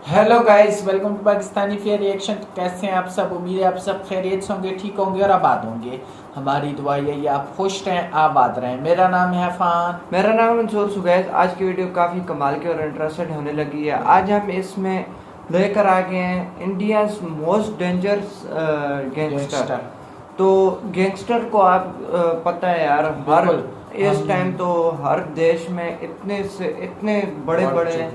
Hello guys, welcome to Pakistani fair reaction. कैसे हैं आप सब? उम्मीद है आप सब खैरियत से होंगे, ठीक होंगे और आबाद होंगे। हमारी दुआ यही आप खुश रहें, आबाद रहें। मेरा नाम है अफान। मेरा नाम मंसूर सुगैस। आज की वीडियो काफ़ी कमाल की और इंटरेस्टेड होने लगी है। आज हम इसमें लेकर आ गए हैं इंडियाज मोस्ट डेंजरस गैंगस्टर। तो गैंगस्टर को आप पता है यार, हर इस टाइम तो हर देश में इतने से इतने बड़े बड़े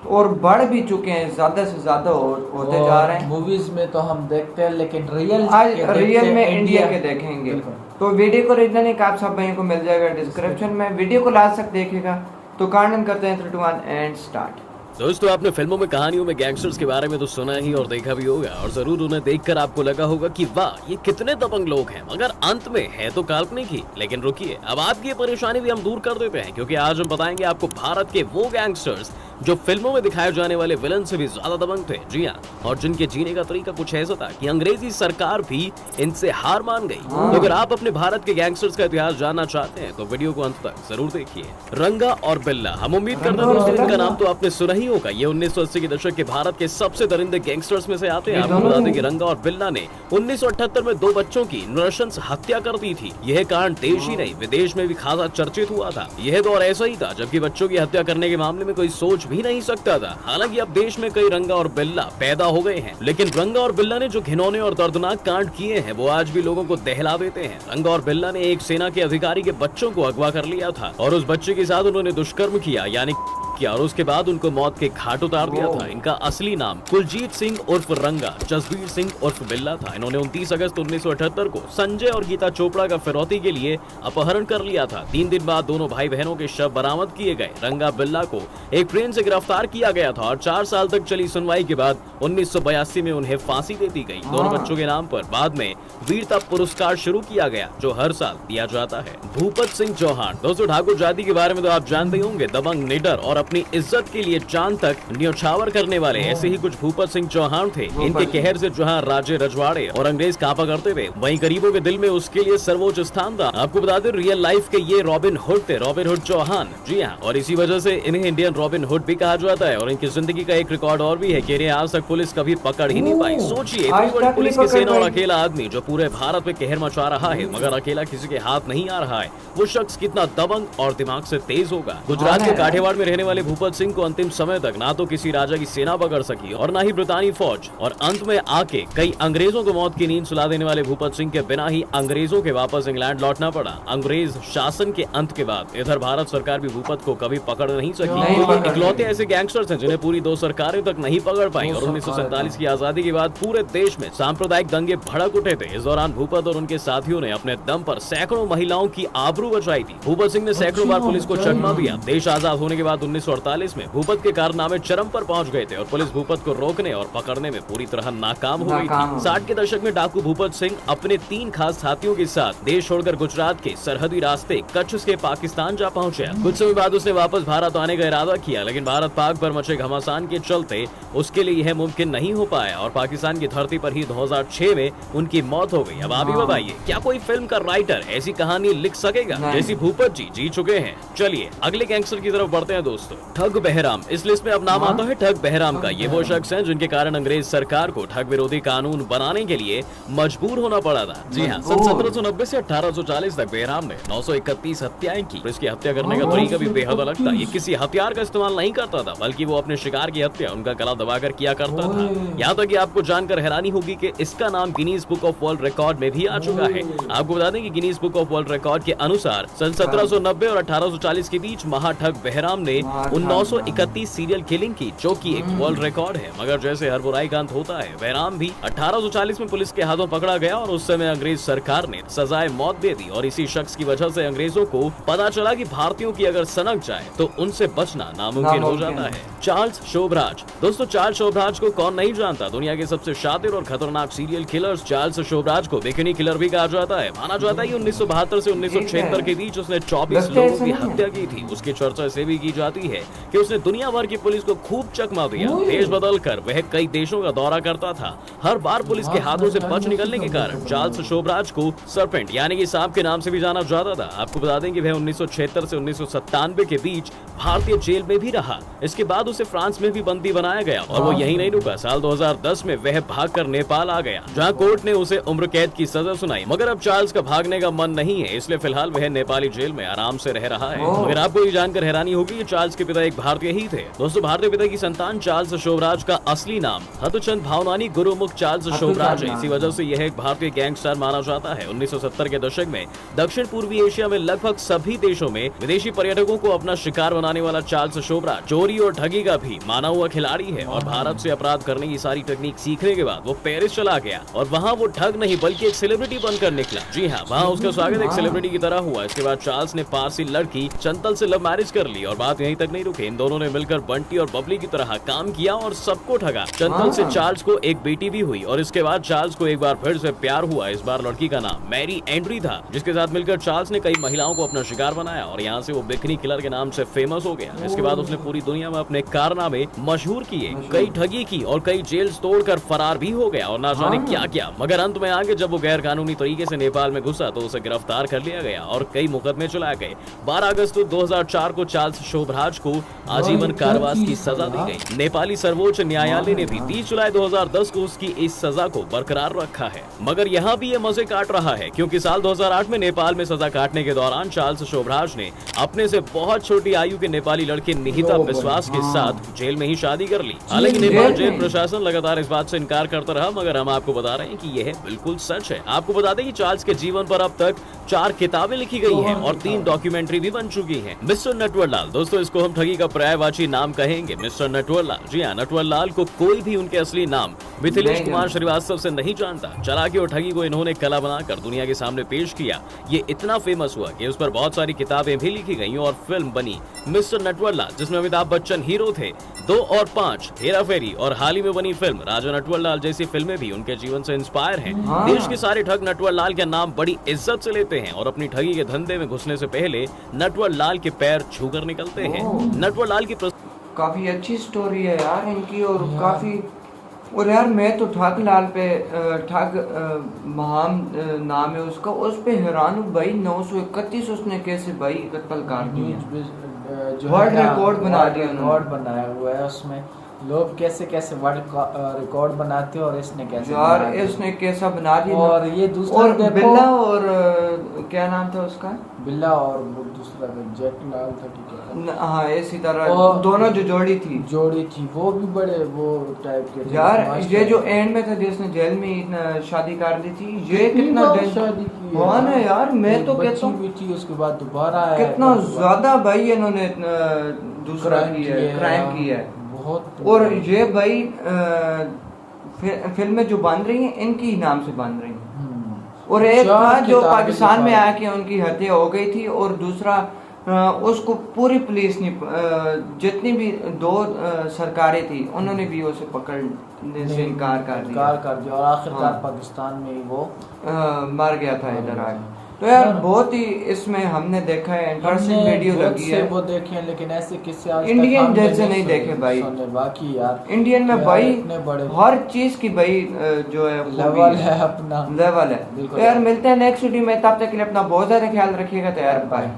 और बढ़ भी चुके हैं, ज्यादा से ज्यादा होते जा रहे हैं। मूवीज में तो हम देखते हैं, लेकिन आज रियल में इंडिया के देखेंगे। तो वीडियो को रीजनिंग आप सब भाइयों को मिल जाएगा डिस्क्रिप्शन में। वीडियो को लास्ट तक देखिएगा। तो कांडन करते हैं 3, 2, 1 एंड स्टार्ट। दोस्तों, आपने फिल्मों में कहानियों में गैंगस्टर्स के बारे में तो सुना ही और देखा भी होगा, और जरूर उन्हें देखकर आपको लगा होगा कि वाह, ये कितने दबंग लोग हैं, मगर अंत में है तो काल्पनिक ही। लेकिन रुकिए, अब आपकी ये परेशानी भी हम दूर कर देते हैं, क्योंकि आज हम बताएंगे आपको भारत के वो गैंगस्टर्स जो फिल्मों में दिखाए जाने वाले विलन से भी ज्यादा दबंग थे। जी हाँ, और जिनके जीने का तरीका कुछ ऐसा था कि अंग्रेजी सरकार भी इनसे हार मान गई। तो अगर आप अपने भारत के गैंगस्टर्स का इतिहास जानना चाहते हैं तो वीडियो को अंत तक जरूर देखिए। रंगा और बिल्ला, हम उम्मीद करते हैं दोस्तों इनका नाम तो आपने सुना ही होगा। ये 1980 के दशक के भारत के सबसे दरिंदे गैंगस्टर्स में से आते हैं। आपको बता दें कि रंगा और बिल्ला ने 1978 में 2 बच्चों की नृशंस हत्या कर दी थी। यह कांड देश ही नहीं विदेश में भी खासा चर्चित हुआ था। यह दौर ऐसा ही था जबकि बच्चों की हत्या करने के मामले में कोई सोच भी नहीं सकता था। हालांकि अब देश में कई रंगा और बिल्ला पैदा हो गए हैं, लेकिन रंगा और बिल्ला ने जो घिनौने और दर्दनाक कांड किए हैं वो आज भी लोगों को दहला देते हैं। रंगा और बिल्ला ने एक सेना के अधिकारी के बच्चों को अगवा कर लिया था और उस बच्चे के साथ उन्होंने दुष्कर्म किया यानी और उसके बाद उनको मौत के घाट उतार दिया था। इनका असली नाम कुलजीत सिंह उर्फ रंगा, जसबीर सिंह उर्फ बिल्ला था। इन्होंने 29 अगस्त 1978 को संजय और गीता चोपड़ा का फिरौती के लिए अपहरण कर लिया था। 3 दिन बाद दोनों भाई बहनों के शव बरामद किए गए। रंगा बिल्ला को एक ट्रेन से गिरफ्तार किया गया था और 4 साल तक चली सुनवाई के बाद 1982 में उन्हें फांसी दे दी गई। दोनों बच्चों के नाम पर बाद में वीरता पुरस्कार शुरू किया गया, जो हर साल दिया जाता है। भूपत सिंह चौहान, दोस्तों ठाकुर जाति के बारे में तो आप जानते होंगे। दबंग, निडर और अपनी इज्जत के लिए जान तक न्यौछावर करने वाले ऐसे ही कुछ भूपत सिंह चौहान थे। इनके कहर से जहां राज्य रजवाड़े और अंग्रेज कांपा करते थे, वहीं गरीबों के दिल में उसके लिए सर्वोच्च स्थान था। आपको बता दें, रियल लाइफ के ये रॉबिन हुड थे, रॉबिन हुड चौहान। जी हाँ, और इसी वजह से इन्हें इंडियन रॉबिन हुड भी कहा जाता है। और इनकी जिंदगी का एक रिकॉर्ड और भी है कि इन्हें आज तक पुलिस कभी पकड़ ही नहीं पाई। सोचिए, इतनी बड़ी पुलिस की सेना और अकेला आदमी जो पूरे भारत में कहर मचा रहा है, मगर अकेला किसी के हाथ नहीं आ रहा है, वो शख्स कितना दबंग और दिमाग से तेज होगा। गुजरात के काठियावाड़ में रहने वाले भूपत सिंह को अंतिम समय तक ना तो किसी राजा की सेना पकड़ सकी और ना ही ब्रितानी फौज, और अंत में आके कई अंग्रेजों को मौत की नींद सुला देने वाले भूपत सिंह के बिना ही अंग्रेजों के वापस इंग्लैंड लौटना पड़ा। अंग्रेज शासन के अंत के बाद इधर भारत सरकार भी भूपत को कभी पकड़ नहीं सकी। तो ये इकलौते ऐसे गैंगस्टर्स हैं जिन्हें पूरी 2 सरकारें तक नहीं पकड़ पाई। और 1947 की आजादी के बाद पूरे देश में सांप्रदायिक दंगे भड़क उठे थे। इस दौरान भूपत और उनके साथियों ने अपने दम पर सैकड़ों महिलाओं की आबरू बचाई थी। भूपत सिंह ने सैकड़ों बार पुलिस को चकमा दिया। देश आजाद होने के बाद 1948 में भूपत के कारनामे चरम पर पहुंच गए थे और पुलिस भूपत को रोकने और पकड़ने में पूरी तरह नाकाम हो गई थी। 60 के दशक में डाकू भूपत सिंह अपने 3 खास साथियों के साथ देश छोड़कर गुजरात के सरहदी रास्ते कच्छ से पाकिस्तान जा पहुंचे। कुछ समय बाद उसने वापस भारत आने का इरादा किया, लेकिन भारत पाक पर मचे घमासान के चलते उसके लिए यह मुमकिन नहीं हो पाया और पाकिस्तान की धरती पर ही 2006 में उनकी मौत हो गई। अब आप ही बताइए, क्या कोई फिल्म का राइटर ऐसी कहानी लिख सकेगा जैसी भूपत जी चुके हैं? चलिए अगले गैंगस्टर की तरफ बढ़ते हैं दोस्तों। ठग बहराम, इस लिस्ट में अब नाम आता है ठग बहराम का। ये वो शख्स हैं जिनके कारण अंग्रेज सरकार को ठग विरोधी कानून बनाने के लिए मजबूर होना पड़ा था। जी हाँ, सन 1790 से 1840 तक बहराम ने 931 हत्याएं की। इसकी हत्या करने का तरीका भी बेहद अलग था। ये किसी हथियार का इस्तेमाल नहीं करता था, बल्कि वो अपने शिकार की हत्या उनका गला दबाकर किया करता था। यहाँ तक कि आपको जानकर हैरानी होगी कि इसका नाम Guinness book of world record में भी आ चुका है। आपको बता दें कि Guinness book of world record के अनुसार सन 1790 और 1840 के बीच महाठग बहराम ने 931 सीरियल किलिंग की, जो कि एक वर्ल्ड रिकॉर्ड है। मगर जैसे हर बुराई का अंत होता है, बहराम भी 1840 में पुलिस के हाथों पकड़ा गया और उस समय अंग्रेज सरकार ने सजाए मौत दे दी। और इसी शख्स की वजह से अंग्रेजों को पता चला कि भारतीयों की अगर सनक जाए तो उनसे बचना नामुमकिन हो जाता है। चार्ल्स शोभराज, दोस्तों चार्ल्स शोभराज को कौन नहीं जानता? दुनिया के सबसे शातिर और खतरनाक सीरियल किलर्स चार्ल्स शोभराज को बिकिनी किलर भी कहा जाता है। माना जाता है कि 1972 से 1976 के बीच उसने 24 लोगों की हत्या की थी। उसकी चर्चा ऐसे भी की जाती है कि उसने दुनिया भर की पुलिस को खूब चकमा दिया। देश बदल कर वह कई देशों का दौरा करता था। हर बार पुलिस के हाथों से बच निकलने के कारण चार्ल्स शोभराज को सरपेंट यानी कि सांप के नाम से भी जाना जाता था। आपको बता दें कि वह 1976 से 1997 के बीच भारतीय जेल में भी रहा। इसके बाद उसे फ्रांस में भी बंदी बनाया गया और वो यही नहीं रुका। साल 2010 में वह भागकर नेपाल आ गया, जहां कोर्ट ने उसे उम्र कैद की सजा सुनाई। मगर अब चार्ल्स का भागने का मन नहीं है, इसलिए फिलहाल वह नेपाली जेल में आराम से रह रहा है। मगर आपको ये जानकर हैरानी होगी कि चार्ल्स के पिता एक भारतीय ही थे। दोस्तों, भारतीय पिता की संतान चार्ल्स शोभराज का असली नाम हतुचंद भावनानी गुरुमुख चार्ल्स शोभराज है। इसी वजह से यह एक भारतीय गैंगस्टर माना जाता है। 1970 के दशक में दक्षिण पूर्वी एशिया में लगभग सभी देशों में विदेशी पर्यटकों को अपना शिकार बनाने वाला चार्ल्स शोभराज चोरी और ठगी का भी माना हुआ खिलाड़ी है। और भारत से अपराध करने की सारी टेक्निक सीखने के बाद वो पेरिस चला गया और वहाँ वो ठग नहीं बल्कि एक सेलिब्रिटी बनकर निकला। जी हाँ, वहाँ उसका स्वागत एक सेलिब्रिटी की तरह हुआ। इसके बाद चार्ल्स ने पारसी लड़की चंतल से लव मैरिज कर ली और बात यहीं तक नहीं रुकी। इन दोनों ने मिलकर बंटी और बबली की तरह काम किया और सबको ठगा। चंतल से चार्ल्स को एक बेटी भी हुई और इसके बाद चार्ल्स को एक बार फिर से प्यार हुआ। इस बार लड़की का नाम मैरी एंड्री था, जिसके साथ मिलकर चार्ल्स ने कई महिलाओं को अपना शिकार बनाया और यहाँ से वो बिकनी किलर के नाम से फेमस हो गया। इसके बाद उसने पूरी दुनिया में अपने कारनामे मशहूर किए, कई ठगी की और कई जेल तोड़कर फरार भी हो गया और ना जाने क्या क्या। मगर अंत में आगे जब वो गैर कानूनी तरीके से नेपाल में घुसा तो उसे गिरफ्तार कर लिया गया और कई मुकदमे चलाए गए। 12 अगस्त 2004 को चार्ल्स शोभराज को आजीवन कारावास की सजा दी गई। नेपाली सर्वोच्च न्यायालय ने भी 30 जुलाई 2010 को उसकी इस सजा को बरकरार रखा है। मगर यहाँ भी ये मजे काट रहा है, क्योंकि साल 2008 में नेपाल में सजा काटने के दौरान चार्ल्स शोभराज ने अपने से बहुत छोटी आयु के नेपाली लड़के निहिता विश्वास के साथ जेल में ही शादी कर ली। हालांकि नेपाल जेल प्रशासन लगातार इस बात से इनकार करता रहा, मगर हम आपको बता रहे हैं कि यह बिल्कुल सच है। आपको बता दें कि चार्ल्स के जीवन पर अब तक 4 किताबें लिखी गई हैं और 3 डॉक्यूमेंट्री भी बन चुकी हैं। मिस्टर नटवरलाल, दोस्तों इसको हम ठगी का पर्यायवाची नाम कहेंगे, मिस्टर नटवरलाल। जी हाँ, नटवरलाल को कोई भी उनके असली नाम मिथिलेश कुमार श्रीवास्तव से नहीं जानता। चालाकी और ठगी को इन्होंने कला बनाकर दुनिया के सामने पेश किया। ये इतना फेमस हुआ कि उस पर बहुत सारी किताबें भी लिखी गई और फिल्म बनी मिस्टर नटवरलाल, जिसमें अमिताभ बच्चन हीरो थे। 2 और 5, हेरा फेरी और हाल ही में बनी फिल्म राजा नटवरलाल जैसी फिल्में भी उनके जीवन से इंस्पायर हैं। देश के सारे ठग नटवरलाल के नाम बड़ी इज्जत से लेते हैं और अपनी ठगी के धंधे में घुसने से पहले नटवरलाल के पैर छूकर निकलते हैं। नटवरलाल की काफी अच्छी स्टोरी है यार इनकी और काफी। और यार मैं तो ठग लाल पे महान नाम है उसका, उस पे हैरान हूँ भाई। 931 उसने कैसे भाई कत्ल कर दिया, वर्ल्ड रिकॉर्ड बना दिया, रिकॉर्ड बनाया हुआ है उसमें। लोग कैसे कैसे वर्ल्ड रिकॉर्ड बनाते हैं और इसने कैसे यार इसने कैसा बना दिया। और ये दूसरा और बिल्ला और क्या नाम था उसका, बिल्ला और दूसरा जैक लाल था कि क्या, हाँ इसी तरह दोनों जो जोड़ी थी वो भी बड़े वो टाइप के यार। ये जो एंड में था जिसने जेल में शादी कर दी थी, ये कितना शादी की है यार। मैं तो कहता हूँ उसके बाद दोबारा कितना ज्यादा भाई इन्होंने दूसरा क्राइम किया है बहुत। और ये भाई फिल्में जो बन रही हैं इनकी नाम से बन रही हैं। और एक था जो पाकिस्तान में आके उनकी हत्या हो गई थी और दूसरा उसको पूरी पुलिस ने जितनी भी 2 सरकारें थी उन्होंने भी उसे पकड़ने से इनकार कर दिया और आखिरकार पाकिस्तान में ही वो मर गया था इधर आके। तो यार बहुत ही इसमें हमने देखा है, इंटरेस्टिंग वीडियो लगी है। वो देखे हैं, लेकिन ऐसे किस्से इंडियन जैसे नहीं देखे भाई। बाकी यार इंडियन में भाई हर चीज की भाई जो है लेवल है, अपना लेवल है। तो यार मिलते हैं नेक्स्ट वीडियो में, तब तक के लिए अपना बहुत ज्यादा ख्याल रखिएगा। तो यार बाय।